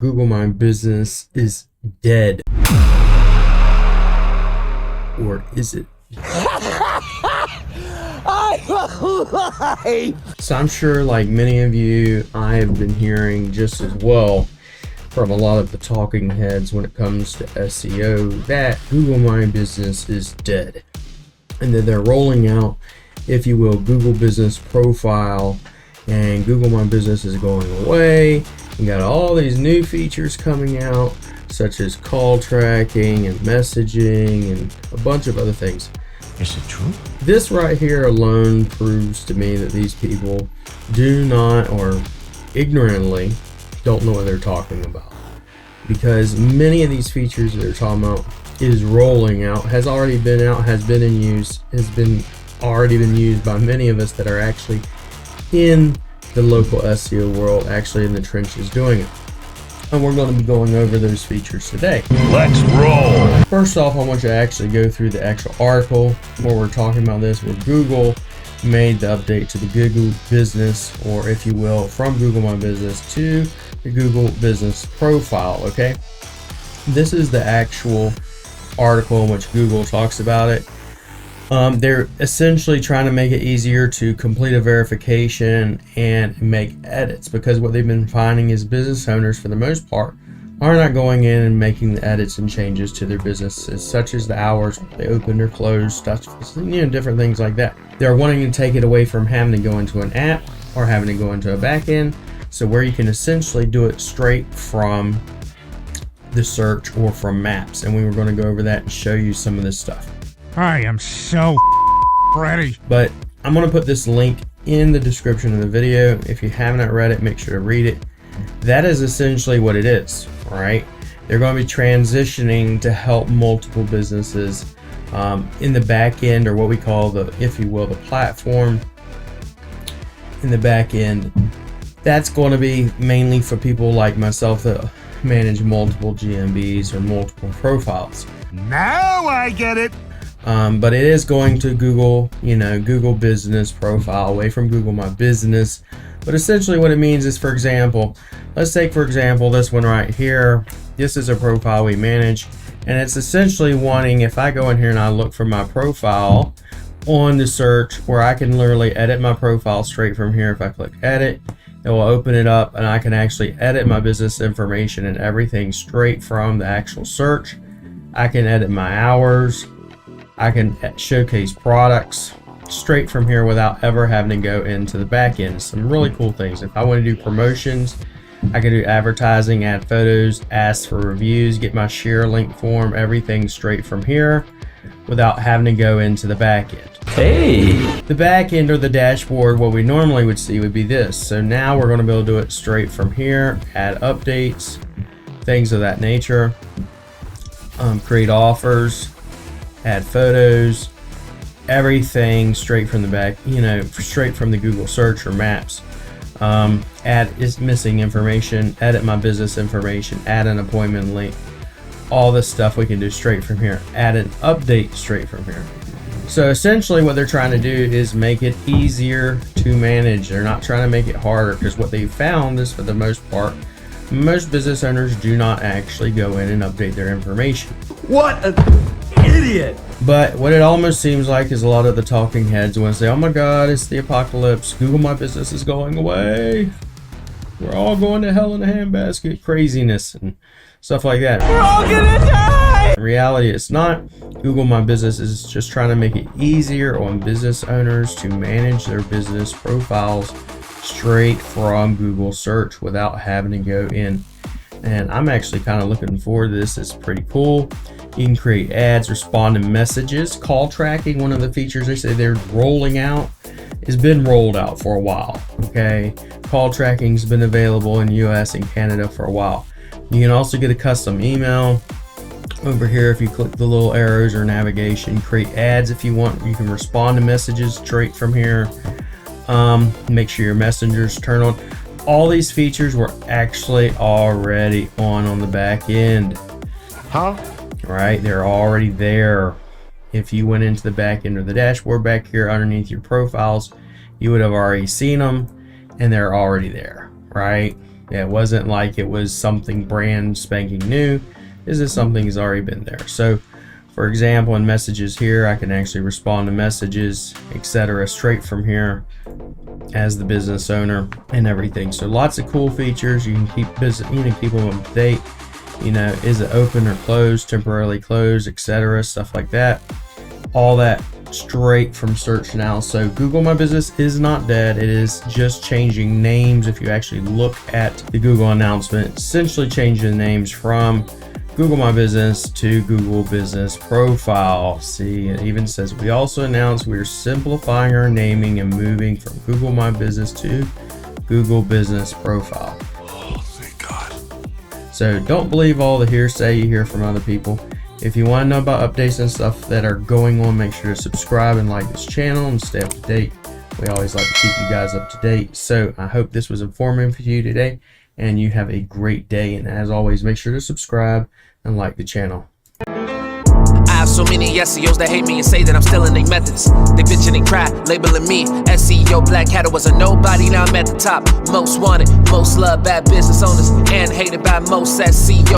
Google My Business is dead. Or is it? So I'm sure, like many of you, I have been hearing just as well from a lot of the talking heads when it comes to SEO that Google My Business is dead. And that they're rolling out, if you will, Google Business Profile, and Google My Business is going away. You got all these new features coming out, such as call tracking and messaging and a bunch of other things. Is it true? This right here alone proves to me that these people do not, or ignorantly don't know what they're talking about. Because many of these features that they're talking about is rolling out, has already been out, has been in use, already been used by many of us that are actually in the local SEO world, actually in the trenches doing it. And we're going to be going over those features today. Let's roll! First off, I want you to actually go through the actual article where we're talking about this, where Google made the update to the Google Business, or if you will, from Google My Business to the Google Business Profile, okay? This is the actual article in which Google talks about it. They're essentially trying to make it easier to complete a verification and make edits, because what they've been finding is business owners, for the most part, are not going in and making the edits and changes to their businesses, such as the hours they open or close, stuff, different things like that. They're wanting to take it away from having to go into an app or having to go into a back end, so where you can essentially do it straight from the search or from maps. And we were going to go over that and show you some of this stuff. I am so ready. But I'm going to put this link in the description of the video. If you have not read it, make sure to read it. That is essentially what it is, all right? They're going to be transitioning to help multiple businesses in the back end, or what we call the, if you will, the platform in the back end. That's going to be mainly for people like myself that manage multiple GMBs or multiple profiles. Now I get it. But it is going to Google, Google Business Profile, away from Google My Business. But essentially what it means is, for example, let's take, for example, this one right here. This is a profile we manage, and it's essentially wanting, if I go in here and I look for my profile on the search, where I can literally edit my profile straight from here. If I click edit, it will open it up, and I can actually edit my business information and everything straight from the actual search. I can edit my hours. I can showcase products straight from here without ever having to go into the back end. Some really cool things. If I want to do promotions, I can do advertising, add photos, ask for reviews, get my share link form, everything straight from here without having to go into the back end. Hey! The back end, or the dashboard, what we normally would see would be this. So now we're going to be able to do it straight from here, add updates, things of that nature, create offers, add photos, everything straight from the back, straight from the Google search or maps. Add is missing information, edit my business information, add an appointment link. All this stuff we can do straight from here. Add an update straight from here. So essentially what they're trying to do is make it easier to manage. They're not trying to make it harder, because what they found is, for the most part, most business owners do not actually go in and update their information. What an idiot! But what it almost seems like is a lot of the talking heads want to say, oh my God, it's the apocalypse. Google My Business is going away. We're all going to hell in a handbasket. Craziness and stuff like that. We're all gonna die! In reality, it's not. Google My Business is just trying to make it easier on business owners to manage their business profiles straight from Google search without having to go in. And I'm actually kind of looking forward to this. It's pretty cool. You can create ads, respond to messages, call tracking. One of the features they say they're rolling out has been rolled out for a while. Okay, call tracking's been available in US and Canada for a while. You can also get a custom email over here. If you click the little arrows or navigation, create ads if you want. You can respond to messages straight from here. Make sure your messengers turn on. All these features were actually already on the back end. Huh? Right, they're already there. If you went into the back end or the dashboard back here underneath your profiles, you would have already seen them, and they're already there, right? Yeah, it wasn't like it was something brand spanking new. This is something that's already been there. So for example, in messages here, I can actually respond to messages, etc., straight from here as the business owner and everything. So lots of cool features. You can keep business, you can keep them up to date. You know, is it open or closed, temporarily closed, etc., stuff like that. All that straight from search now. So Google My Business is not dead. It is just changing names. If you actually look at the Google announcement, essentially changing the names from Google My Business to Google Business Profile. See, it even says we also announced we're simplifying our naming and moving from Google My Business to Google Business Profile. Oh, thank God. So don't believe all the hearsay you hear from other people. If you want to know about updates and stuff that are going on, make sure to subscribe and like this channel and stay up to date. We always like to keep you guys up to date. So I hope this was informative for you today, and you have a great day. And as always, make sure to subscribe and like the channel. I have so many SEOs that hate me and say that I'm stealing their methods. They bitching and cry, labeling me SEO Black Hat. Was a nobody, now I'm at the top. Most wanted, most loved, bad business owners, and hated by most SEO.